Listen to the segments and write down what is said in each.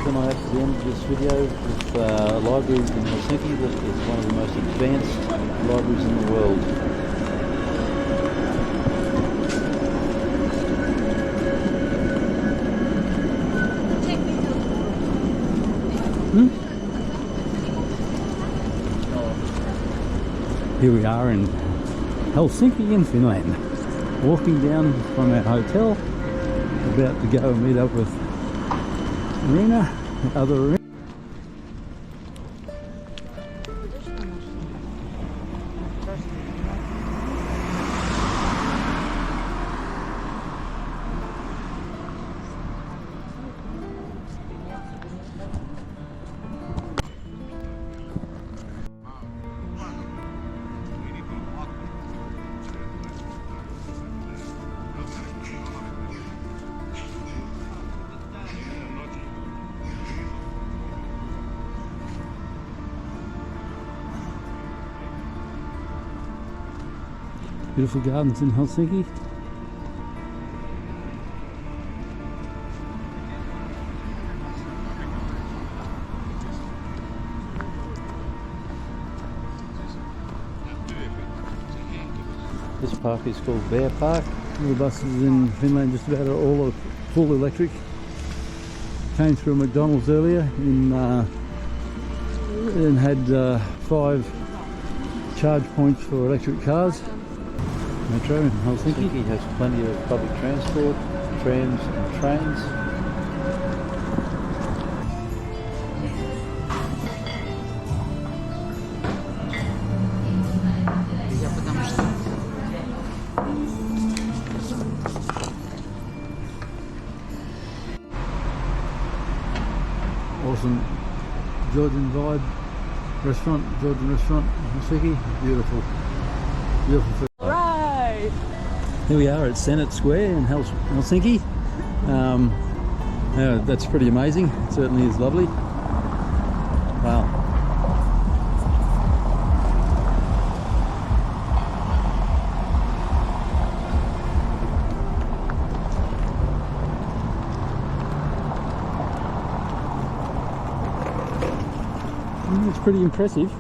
tonight at the end of this video with a library in Helsinki that is one of the most advanced libraries in the world. Here we are in Helsinki and Finland, walking down from our hotel, about to go and meet up with Marina, the other Marina. Beautiful gardens in Helsinki. This park is called Bear Park. All the buses in Finland just about are all full electric. Came through McDonald's earlier and had 5 charge points for electric cars. Metro in Helsinki has plenty of public transport, trams and trains. Awesome Georgian vibe restaurant, Georgian restaurant in Helsinki. Beautiful, beautiful food. Here we are at Senate Square in Helsinki. Yeah, that's pretty amazing. It certainly is lovely. Wow. It's pretty impressive.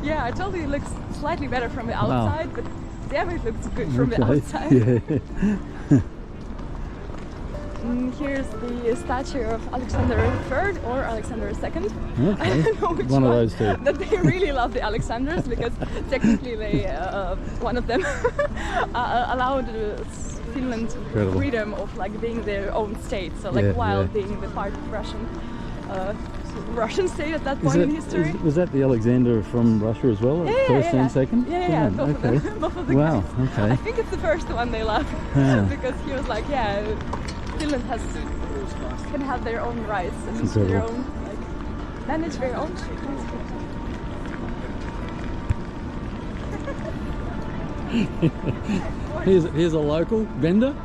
Yeah, I told you it looks slightly better from the outside, wow. But damn, it looks good from the outside. Yeah. Here's the statue of Alexander III or Alexander II. Okay. I don't know which one of those two. That they really love the Alexanders because technically they, one of them allowed Finland Incredible. freedom of like being their own state. So like while being the part of Russian state at that point in history. Was that the Alexander from Russia as well? First and second? Yeah, both okay. of them. Both of the wow, guys. okay. I think it's the first one they love because he was like, yeah, Finland can have their own rights and their own, like, manage their own shit. Here's a local vendor.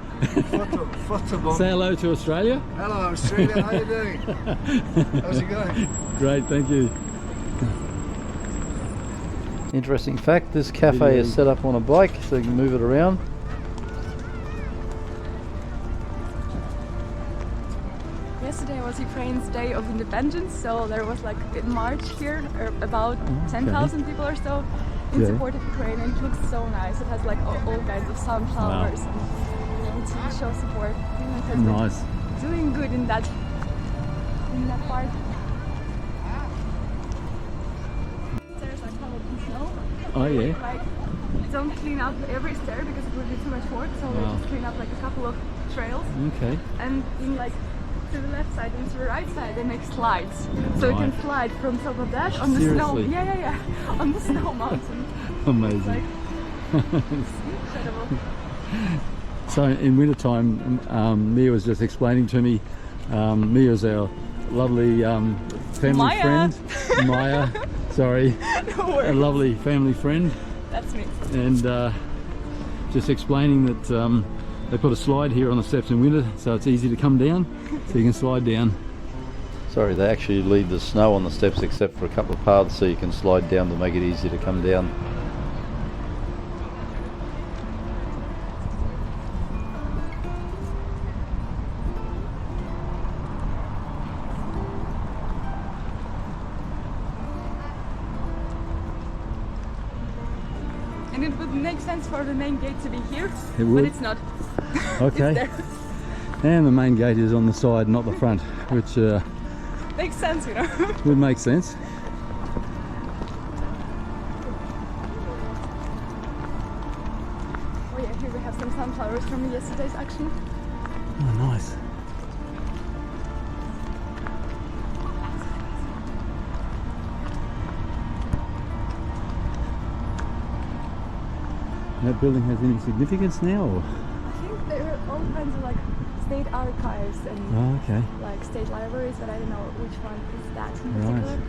Say hello to Australia. Hello Australia, how you doing? How's it going? Great, thank you. Interesting fact, this cafe is set up on a bike so you can move it around. Yesterday was Ukraine's Day of Independence, so there was like a march here, about 10,000 people or so in support of Ukraine, and it looks so nice. It has like all kinds of sunflowers and to show support. Nice. Doing good in that part. Stairs are covered in snow. Oh yeah. Like, don't clean up every stair because it would be too much work, so they just clean up like a couple of trails. Okay. And in like to the left side and to the right side they make slides. So you can slide from top of that on the snow. Yeah. On the snow mountain. Amazing. Like, incredible. So in winter time, Mia was just explaining to me, Mia's our lovely family friend. Maya, sorry. No worries. A lovely family friend. That's me. And just explaining that they put a slide here on the steps in winter, so it's easy to come down, so you can slide down. Sorry, they actually leave the snow on the steps except for a couple of paths so you can slide down to make it easier to come down. would make sense for the main gate to be here, It but would? it's not. Okay. It's there. And the main gate is on the side, not the front, which Makes sense, you know. would make sense. Oh yeah, here we have some sunflowers from yesterday's action. Oh, nice. That building has any significance now? Or? I think there are all kinds of like state archives and Oh, okay. like state libraries, but I don't know which one is that in Right. particular.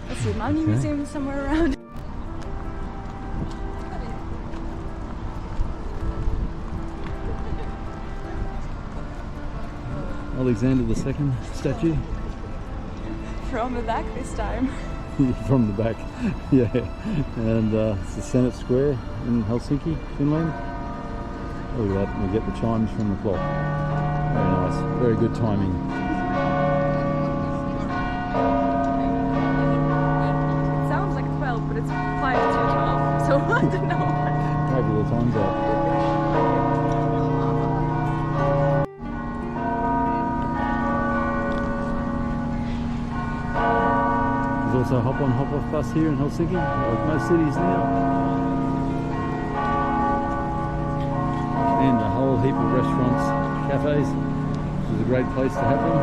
Let's see, Money Okay. Museum is somewhere around. Alexander II statue. From the back this time. From the back, yeah. And it's the Senate Square in Helsinki, Finland. Look at that, we get the chimes from the clock. Very nice, very good timing. It sounds like 12, but it's 5 to 12, so I don't know. Maybe the time's up. There's also a hop-on, hop-off bus here in Helsinki, like most cities now. And a whole heap of restaurants, cafes, which is a great place to have them.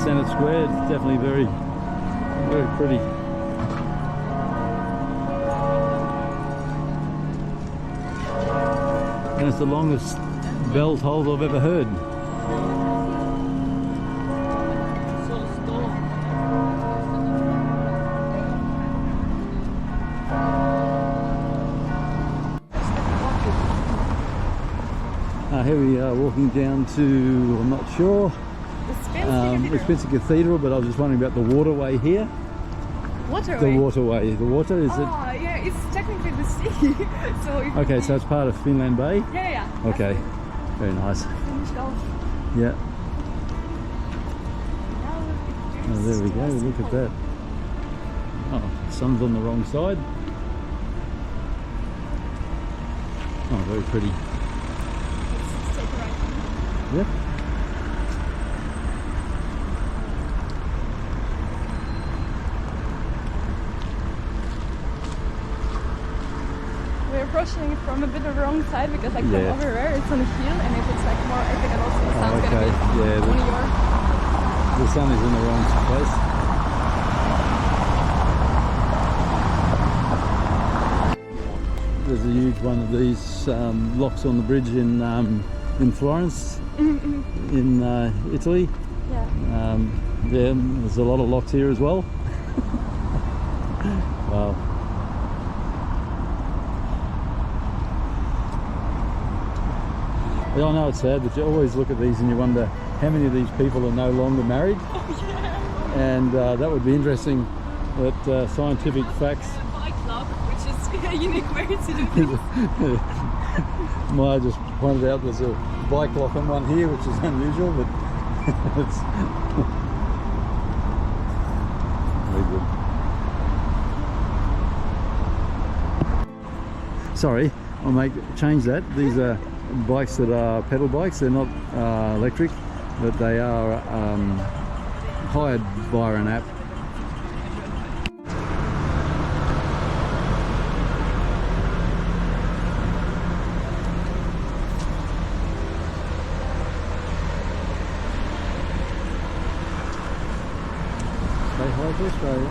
Senate Square is definitely very, very pretty. And it's the longest bell toll I've ever heard. Here we are walking down to, I'm not sure, Uspenski Cathedral, but I was just wondering about the waterway here. Waterway? The waterway. The water, is it? Oh, yeah, it's technically the sea. So if Okay, so it's part of Finland Bay? Yeah. Okay, very nice. Finished off. Yeah, Now oh, there we go, look at that. Oh, the sun's on the wrong side. Oh, very pretty. Let's take a right. Yep. We're approaching it from a bit of the wrong side because like Yeah. from over there it's on a hill and it looks like more epic and also the sound's okay, gonna be yeah, on your... the sun is in the wrong place. There's a huge one of these locks on the bridge in Florence, in Italy. Yeah. Yeah, there's a lot of locks here as well. Wow. Yeah, I know it's sad, but you always look at these and you wonder how many of these people are no longer married. Oh yeah. And that would be interesting, that scientific facts. Bike club, which is a unique way to do things. Maya just pointed out there's a bike lock on one here, which is unusual, but it's very good. Sorry, I'll change that. These are bikes that are pedal bikes. They're not electric, but they are hired via an app. Say hi to Australia.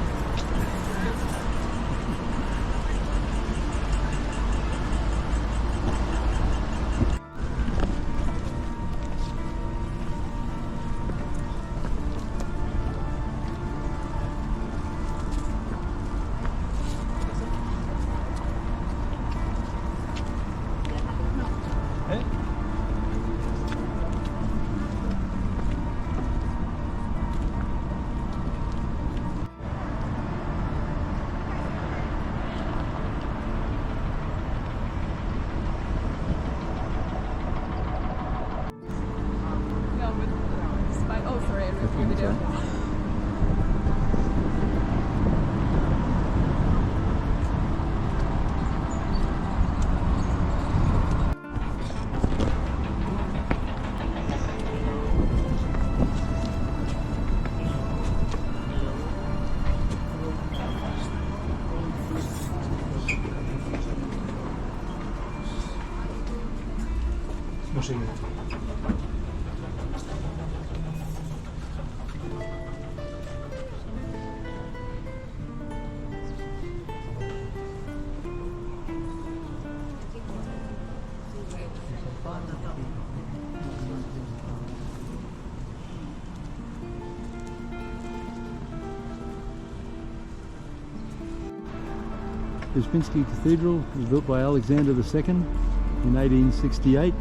machine. Uspenski Cathedral was built by Alexander II in 1868.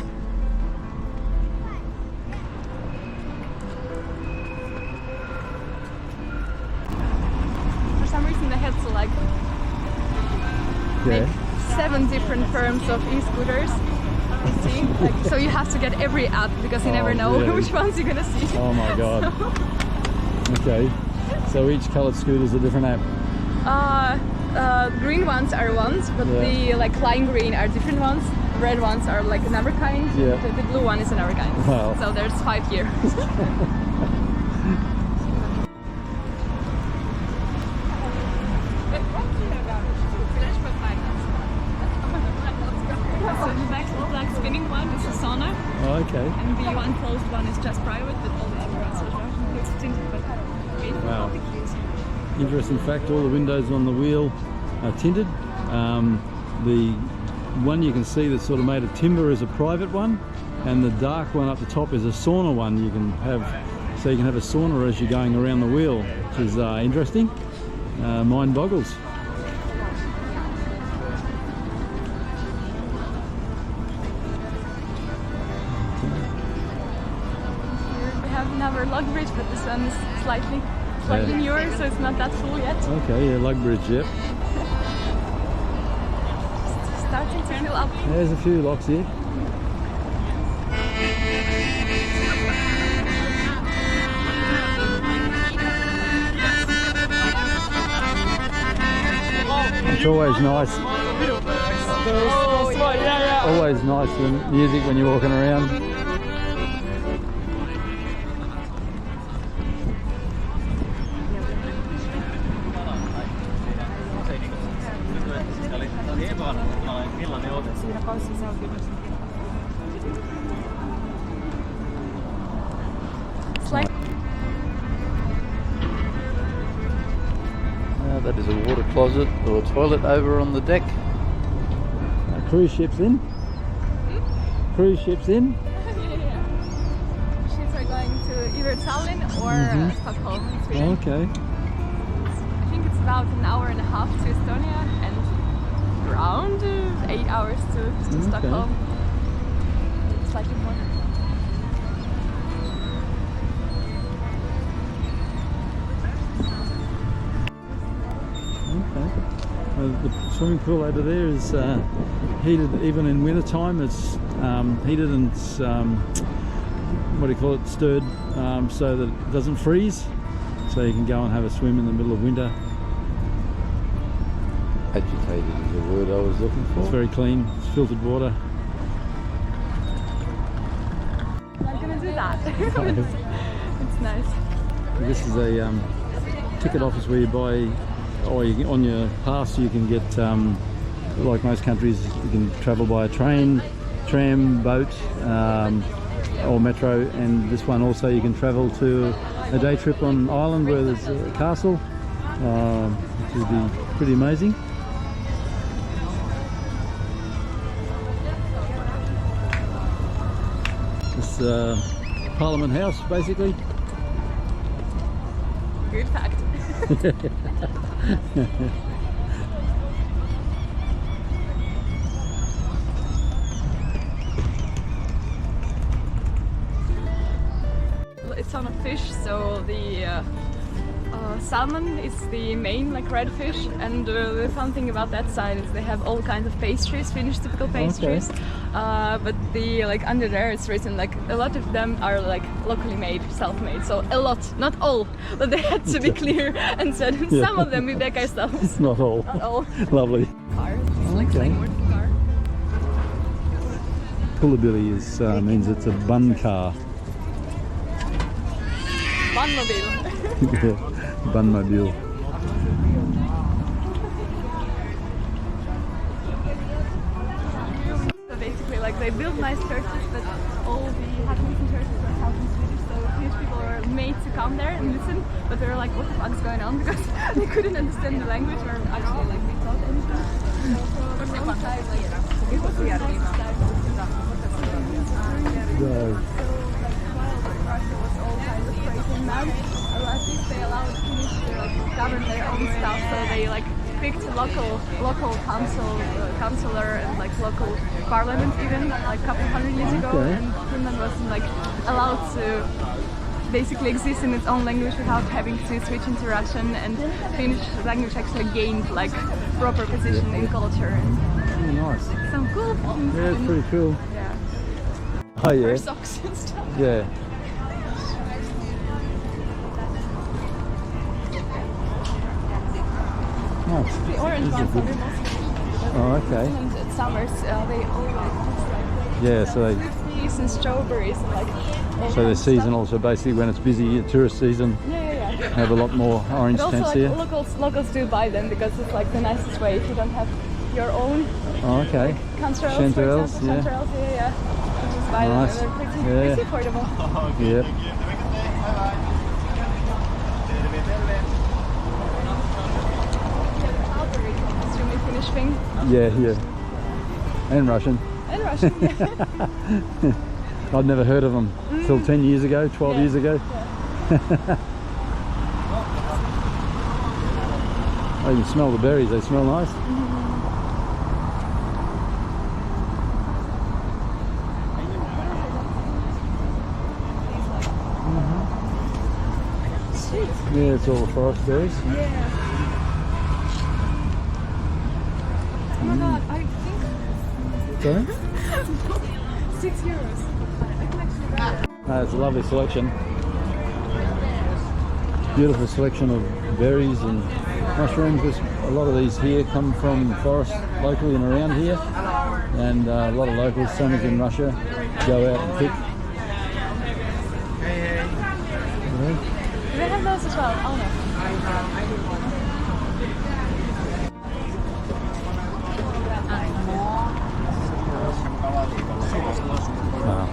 For some reason they had to like make 7 different firms of e-scooters. You see? Like, so you have to get every app because you never know really? which ones you're gonna see. Oh my god. Okay. So each coloured scooter is a different app. Green ones are ones, but the like lime green are different ones. Red ones are like another kind. Yeah. The blue one is another kind. Wow. So there's 5 here. So the back black spinning one is a sauna, Oh, okay. and the one closed one is just private, but all the other ones are it's tinted, but Wow. Interesting fact, all the windows on the wheel are tinted. The one you can see that's sort of made of timber is a private one, and the dark one up the top is a sauna one. You can have, so you can have a sauna as you're going around the wheel, which is interesting. Mind boggles. We have another log bridge, but this one is slightly newer, so it's not that full yet. Okay, yeah, lug bridge, yep. Starting to fill up. There's a few locks here. It's always nice. Always nice the music when you're walking around. It's like That is a water closet or a toilet over on the deck. Cruise ships in. Cruise ships in. ships are going to either Tallinn or Stockholm, Sweden. Okay. I think it's about an hour and a half to Estonia and around 8 hours to Stockholm. Slightly more. Okay. The swimming pool over there is heated even in winter time. It's heated and it's, what do you call it, stirred so that it doesn't freeze. So you can go and have a swim in the middle of winter. Agitated is the word I was looking for. It's very clean. It's filtered water. I'm not gonna do that. It's nice. This is a ticket office where you buy, or on your pass you can get, like most countries, you can travel by a train, tram, boat, or metro, and this one also you can travel to a day trip on island where there's a castle, which would be pretty amazing. It's Parliament House basically. Good fact. It's on a fish, so the salmon is the main like red fish, and the fun thing about that side is they have all kinds of pastries, Finnish typical pastries. But the like under there it's written like a lot of them are like locally made, self-made. So a lot, not all, but they had to be clear and said some of them we bake ourselves. Not all. Not all. Lovely. Car. It's like slang word for car. Pullabilly is means it's a bun car. Bunmobile. Bunmobile. So basically like like they built nice churches, but all the Catholic churches were Southern Swedish, so Finnish people were made to come there and listen, but they were like, what the fuck is going on? Because they couldn't understand the language or actually like we taught anything. So for a long time, like, it was really nice. Russia was all kind of crazy mad. At least they allowed Finnish to like, govern their own stuff, so they like picked local councillor and like local parliament even like a couple hundred years ago, and Finland wasn't like allowed to basically exist in its own language without having to switch into Russian, and Finnish language actually gained like proper position in culture. And Oh, nice. some cool things. Yeah, it's pretty cool. Yeah. Oh yeah. Or socks and stuff. Yeah. Nice. The orange ones are the most delicious. Oh, okay. And at summers, they always like Yeah, so they trees and strawberries and like. all so kinds they're of stuff. seasonal. So basically, when it's busy, tourist season, Yeah. have a lot more orange But also tents like here. locals do buy them because it's like the nicest way if you don't have your own Oh, okay. chanterelles, Chanterelles, for example. yeah. Chanterelles, yeah. You just buy Nice. them and they're Yeah. pretty affordable. Yeah. Extremely Finnish thing. Yeah. And Russian. And Russian, yeah. I'd never heard of them till 10 years ago, 12 Yeah. years ago. Yeah. Oh, you can smell the berries, they smell nice. Sweet. Yeah, it's all the forest berries. Yeah. Oh my god, I think Sorry? 6 euros. I can actually buy it. It's a lovely selection. Beautiful selection of berries and mushrooms. There's a lot of these here come from forest locally and around here, and a lot of locals, same as in Russia, go out and pick. Do they have those as well? Oh no. Wow.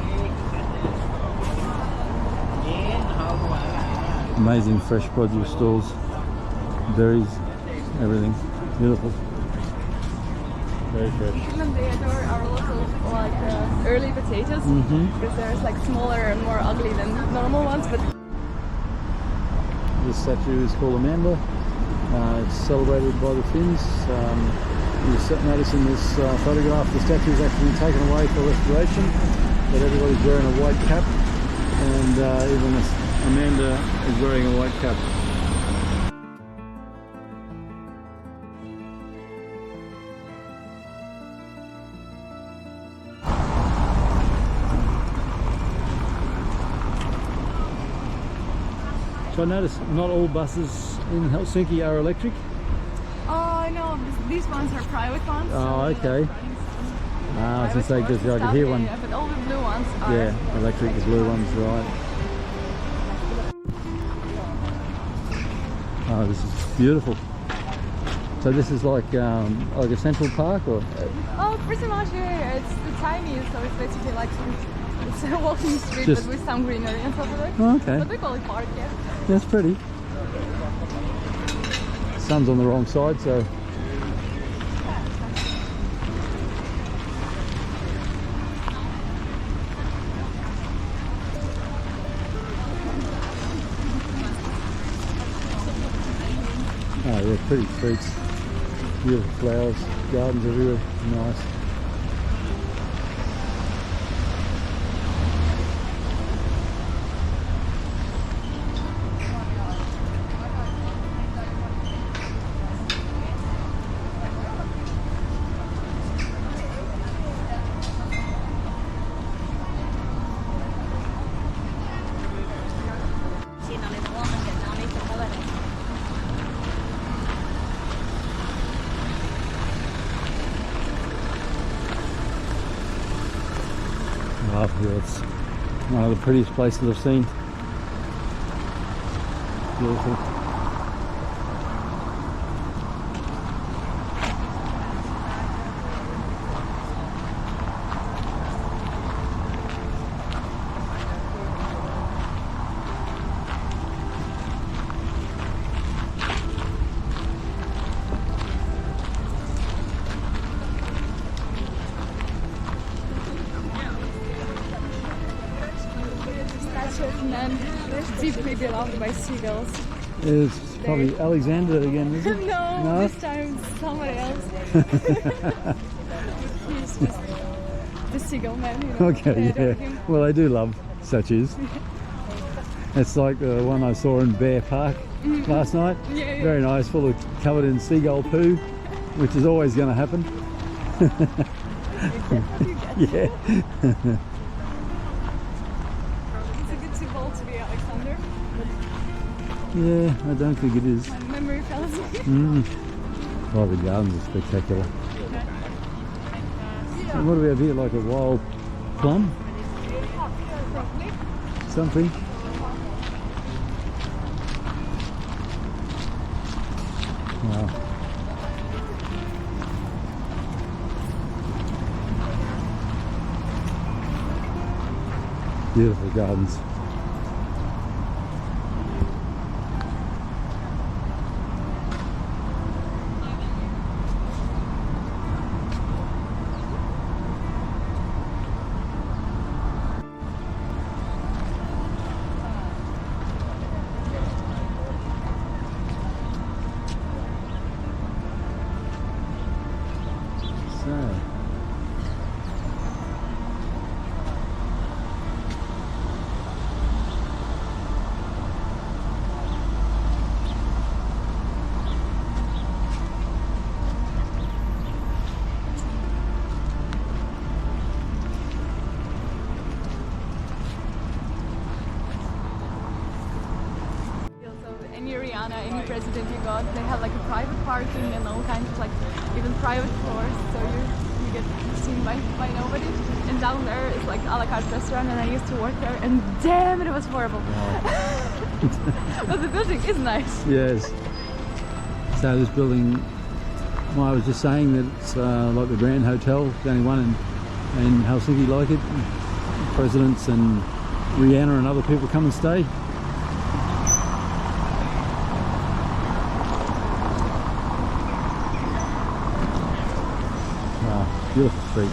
Amazing fresh produce stalls, berries, everything. Beautiful. Very fresh. Finland, they adore our local like early potatoes because they're like smaller and more ugly than normal ones. But This statue is called Amanda. It's celebrated by the Finns. You notice in this photograph the statue is actually been taken away for restoration, but everybody's wearing a white cap, and even Amanda is wearing a white cap. So I notice not all buses in Helsinki are electric. oh no, these ones are private ones. Oh, okay. I was going to say, because I could hear one. Yeah, but all the blue ones are. Yeah, electric, the blue ones, right. Oh, this is beautiful. So this is like a central park, or? Oh, pretty much. Yeah. It's the tiniest, so it's basically like it's a walking street, Just- but with some greenery and stuff like that. Oh, okay. But we call it park, yeah. That's pretty. Sun's on the wrong side, so. Oh yeah, pretty streets, beautiful flowers, gardens everywhere, nice. Siinä oli huomasin, että nämä on niitä kavereita. Wow, yeah, it's one of the prettiest places I've seen. Beautiful. certain man deeply beloved by seagulls. It's probably Alexander again, is it? No, this time it's somebody else. He's just the seagull man, you know. Okay, They adore yeah. him. Well, they do love statues. It's like the one I saw in Bear Park last night. Yeah, yeah. Very nice, full of covered in seagull poo, which is always going to happen. Yeah. It's a good symbol to be Alexander, Yeah, I don't think it is. but my memory fails me. Oh, the gardens are spectacular. And what do we have here? Like a wild plum? Probably. Something? Wow. Beautiful gardens. So, So any Rihanna, any president you got, they have like a private parking and all kinds of like even private floors, so you get seen by nobody. And down there is like a la carte restaurant, and I used to work there, and damn it was horrible. But the building is nice. yes. So this building, well, I was just saying that it's like the Grand Hotel, the only one in Helsinki like it. Presidents and Rihanna and other people come and stay. Wow, beautiful street.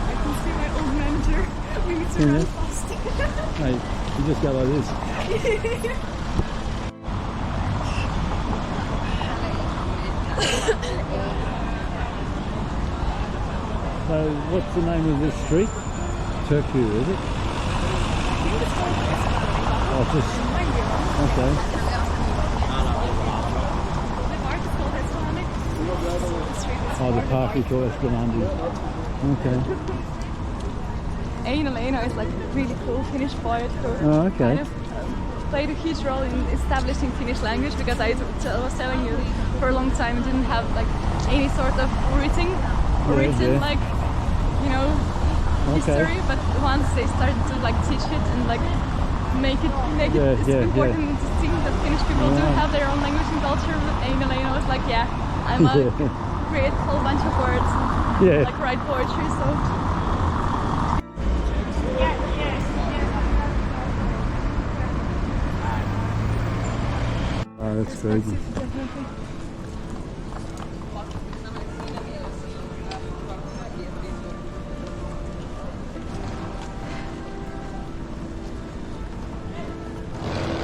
I can see my old manager. We need to Yeah. run fast. Hey, you just go like this. So, what's the name of this street? Turku, is it? Oh, just okay. The park is called Esplanade. The street is Oh, the called park is called Esplanade. Okay. Eino Leino is like a really cool Finnish poet who Oh, okay. kind of played a huge role in establishing Finnish language, because I was telling you for a long time it didn't have like any sort of written yeah. like, you know, history, but once they started to like teach it and like make it Yeah, it's yeah, important to think that Finnish people do have their own language and culture. With Eino Leino was like, yeah, I'm a create a whole bunch of words, Yeah. like write poetry, so Oh, that's crazy. definitely.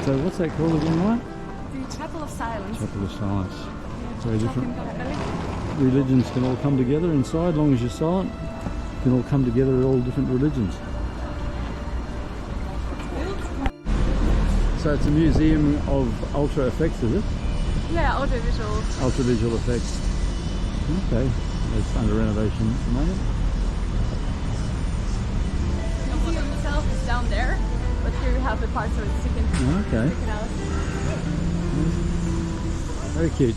So, what's that called again, Mike? The Chapel of Silence. Chapel of Silence. Very different. Different. Religions can all come together inside, as long as you're silent. You can all come together, all different religions. So it's a museum of ultra effects, is it? Yeah, audiovisual. Ultra visual effects. Okay, it's under renovation at the moment. The museum itself is down there, but here you have the part so it's you can Okay, check it out. very cute.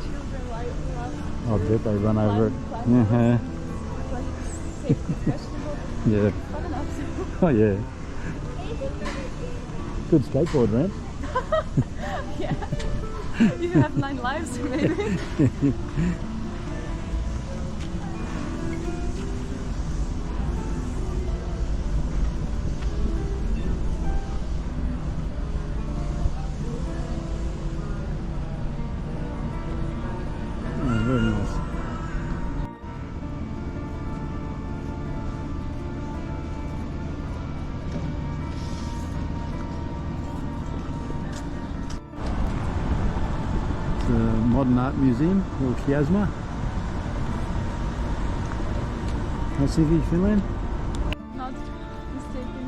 Children love I bet they run over it. climbing Uh-huh. like safety questionable, Yeah. fun enough. Oh yeah. Good skateboard ramp. Yeah. You have 9 lives, maybe. Oh, very nice. The Modern Art Museum, or Kiasma. Helsinki, Finland. Not mistaken.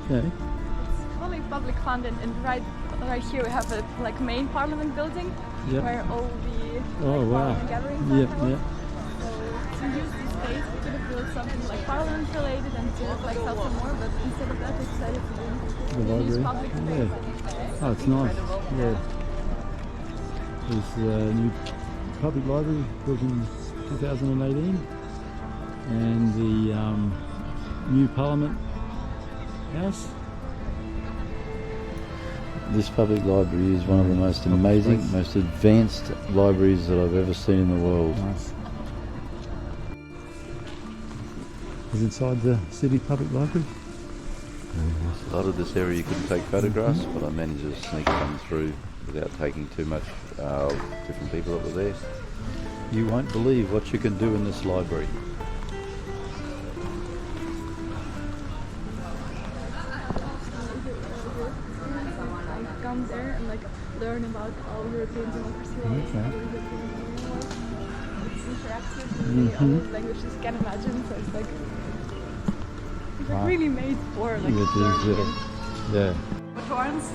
Okay. It's fully public funded, and right here we have a like main parliament building Yep. where all the Oh, like, wow. parliament gatherings are Yep, held. yep. So to use this space, we could have built something like parliament related and to like sell some more, but instead of that, we decided to The use library. public space. Yeah. Oh, it's nice. Yeah. There's a new public library built in 2018, and the new Parliament House. This public library is one of the most amazing, most advanced libraries that I've ever seen in the world. Nice. Is inside the city public library. A lot of this area you couldn't take photographs, but I managed to sneak some through without taking too much of different people that were there. You won't believe what you can do in this library. Come there and like learn about how European democracy was, Okay. how European Union was. It's interactive in all the languages you can imagine, so it's like Wow. really made for like It is, learning. yeah. Forms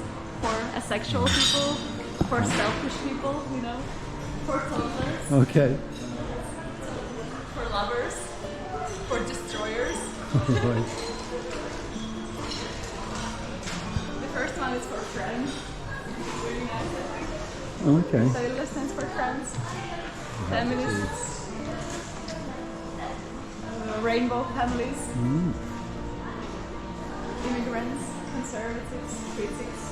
for asexual people, for selfish people, you know, for toddlers, Okay. for lovers, for destroyers. Right. The first one is for friends. It's really nice, I think. Okay. So it stands for friends, feminists, rainbow families, immigrants, conservatives, critics.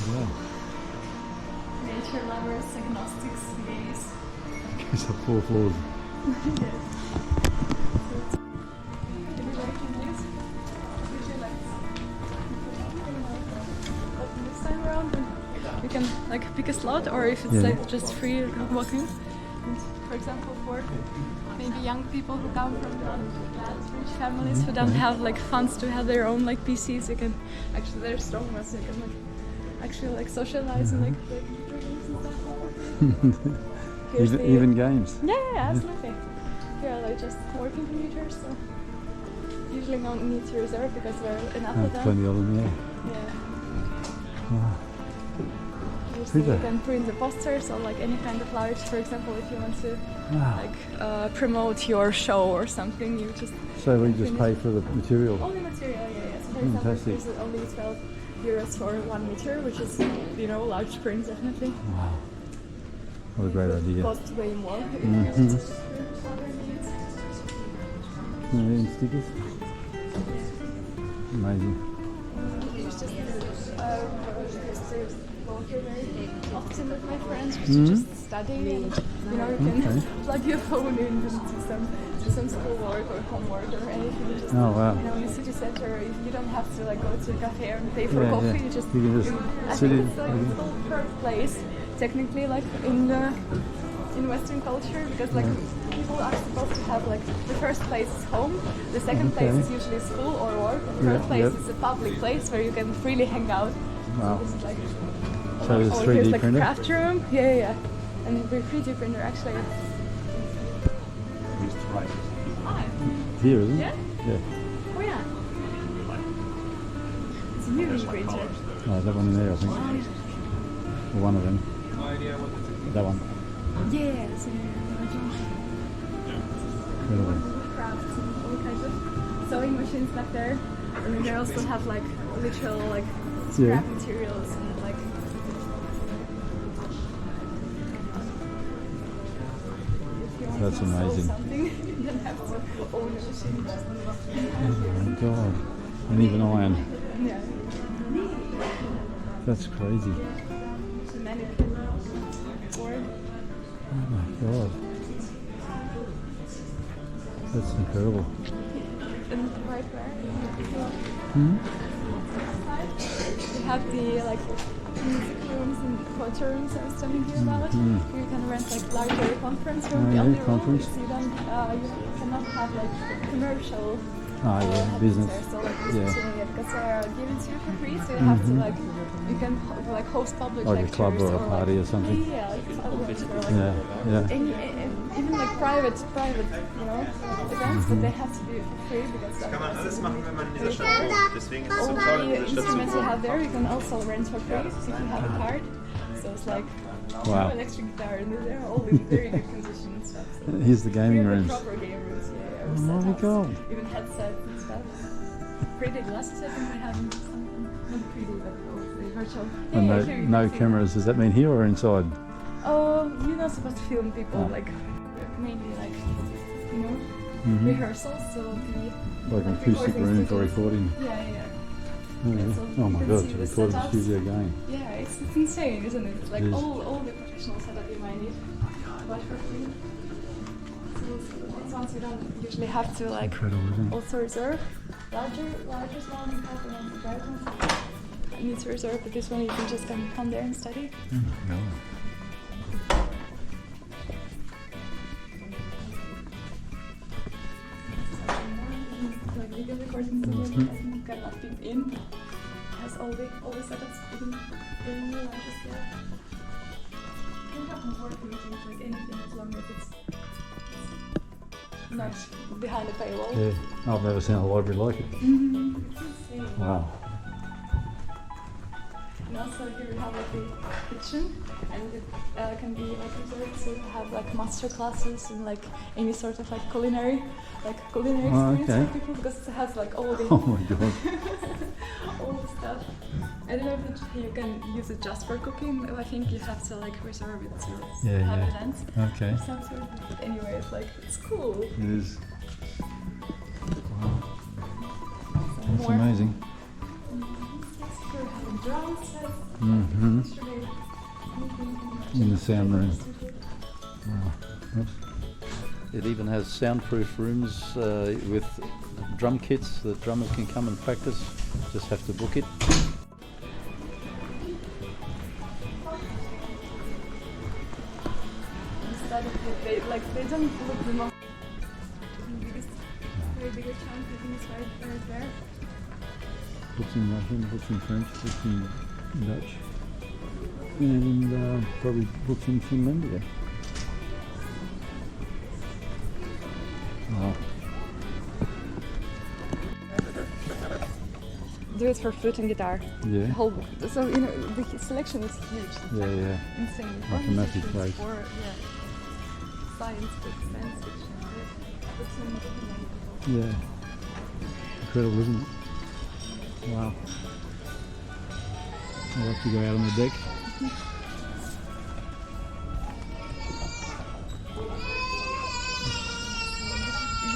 Yeah. Nature lovers, agnostics, gays. It's a 4 floors. Yes. Everybody can use. Would you like open this time around and you can like pick a slot, or if it's Yeah. like just free walking. And for example, for maybe young people who come from rich families who don't have like funds to have their own like PCs, you can actually, they're strong ones, so you can like actually like socialize and like play computer games and stuff. Here's the- Even games. yeah, absolutely. Yeah, like just working computers, so usually no need to reserve because there are enough of them. Plenty of them, yeah. Yeah. Wow. Usually you Super. can print the posters or like any kind of large, for example, if you want to Wow. like promote your show or something, you just So we just pay for the material. only material, yeah. So for example, Fantastic. there's only 12 euros for 1 meter, which is, you know, large print definitely. Wow. What a great idea. Costs way more. Any stickers? Amazing. It's just go here very often with my friends just to just study, and you know, you can plug your phone in and do some schoolwork or homework or anything. Just, Oh, wow. you know, in the city center, you don't have to like go to a cafe and pay for Yeah, coffee. yeah. You just You can just I sit think in, it's like okay. it's the first place technically like in Western culture, because like people are supposed to have like the first place is home, the second place is usually school or work, and the third place is a public place where you can freely hang out. Wow. So this is like So there's oh, 3D here's like printer. a craft room. Yeah. And the 3D printer actually. Oh, Here, isn't it? Yeah? Yeah. oh yeah. It's a UV printer. Oh, that one in there, I think. Or one of them. That one. Yeah, it's Incredible. crafts and all kinds of sewing machines back there. And then they also have like literal like scrap materials and like. If you want That's to sew amazing. something, you don't have to own a machine. Oh my god. and even iron. Yeah. That's crazy. Mannequin board. Oh my god. That's incredible. And right there. Hmm? We have the like music rooms and photo rooms I was telling you about. Mm. Here you can rent like larger conference room. Oh, The yeah, only conference. rule is you cannot have like commercial Ah, yeah, happenings business. there. So like Yeah. because they are given to you for free, so you have to like you can like host public Like a lectures club or a party or something. Yeah, like clubs or like Yeah, yeah. even like private events, but they have to be for free because Kann man alles machen, wenn man in dieser all Stadt wohnt. Deswegen ist es so toll, in the dieser Stadt zu instruments you wohnen. have there you can also rent for free if you have a card. So it's like Wow. electric guitar and they're all in very good condition and stuff. So Here's the we gaming have rooms. proper game rooms, yeah. Oh my god. Even headsets and stuff. 3D glasses I think we have something. Not 3D but the virtual. And Yeah, here you no can see. cameras. Does that mean here or inside? Oh, you're not supposed to film people Oh. like mainly like you know Mhm. rehearsals. So the Like an acoustic recording room for studios. recording. Yeah, yeah. Oh, yeah. So Oh my you can god, see it's a the recording setups. studio game. Yeah, it's insane, isn't it? It's like It is. all the professional setup you might need, but for free. So these ones you don't usually have to like Incredible, isn't it? also reserve. Larger ones you have the ones the bright ones. You need to reserve, but this one you can just come there and study. Oh my god. Like video recording studio, I think got like deep in. Has all the setups in the largest scale. You can have more meetings like anything as long as it's not behind a paywall. Yeah, I've never seen a library like it. It's insane. Wow. And also here we have like the kitchen, and it can be like reserved to have like master classes and like any sort of like culinary Oh, experience okay. for people because it has like all the Oh my god. all the stuff. I don't know if you can use it just for cooking. I think you have to like reserve it to Yeah, have yeah. events. Okay. Of some sort. But anyway, it's like it's cool. It is. Wow. So That's amazing. We're having drum sets. Mm-hmm. Yesterday, In the sound room. Wow. Oops. It even has soundproof rooms with drum kits that drummers can come and practice. Just have to book it. Instead of they don't look the most very bigger chunk. I think it's right there. Books in Russian, books in French, books in Dutch. And probably books in Finlandia. Wow. Do it for flute and guitar. Yeah. The whole, so you know the selection is huge. It's Yeah, yeah. insane. Like a massive place. For, science books, science fiction. Books in Yeah. Incredible, isn't it? Wow. I'll have to go out on the deck.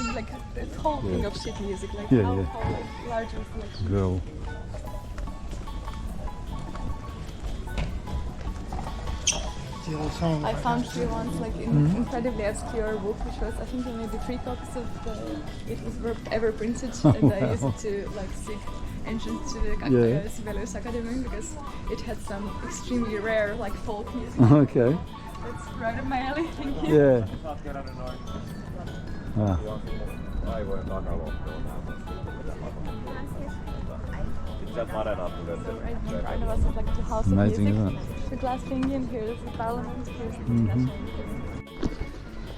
even like the whole thing of sheet music, like Yeah, how yeah. like, large was selection. Girl. I found here once like an incredibly obscure book, which was I think maybe 3 copies of it was ever printed, and I used it to like seek entrance to the Yeah. Sibelius Academy because it had some extremely rare like folk music. Okay. That's right up my alley. Thank you. Yeah. Ah. So right here in front of us is like the house Amazing, of music. isn't it? The glass thingy, and here's the parliament, here's the Mhm. national museum.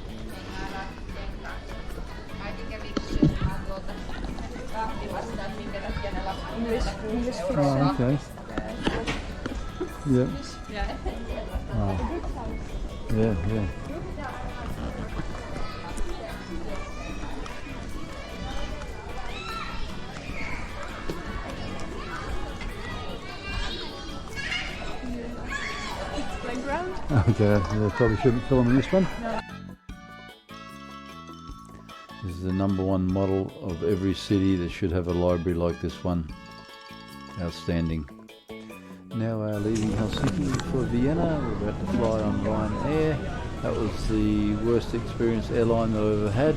English fiction. Oh, okay. Yeah. Yeah. Wow. Yeah, yeah. Playground. Okay, yeah, probably shouldn't film in this one. This is the #1 model of every city that should have a library like this one. Outstanding. Now leaving Helsinki for Vienna. We're about to fly on Ryanair. That was the worst experience airline that I've ever had.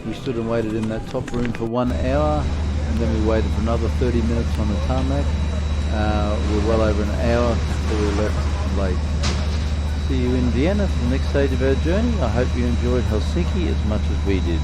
We stood and waited in that top room for 1 hour, and then we waited for another 30 minutes on the tarmac. We're well over an hour before we left late. See you in Vienna for the next stage of our journey. I hope you enjoyed Helsinki as much as we did.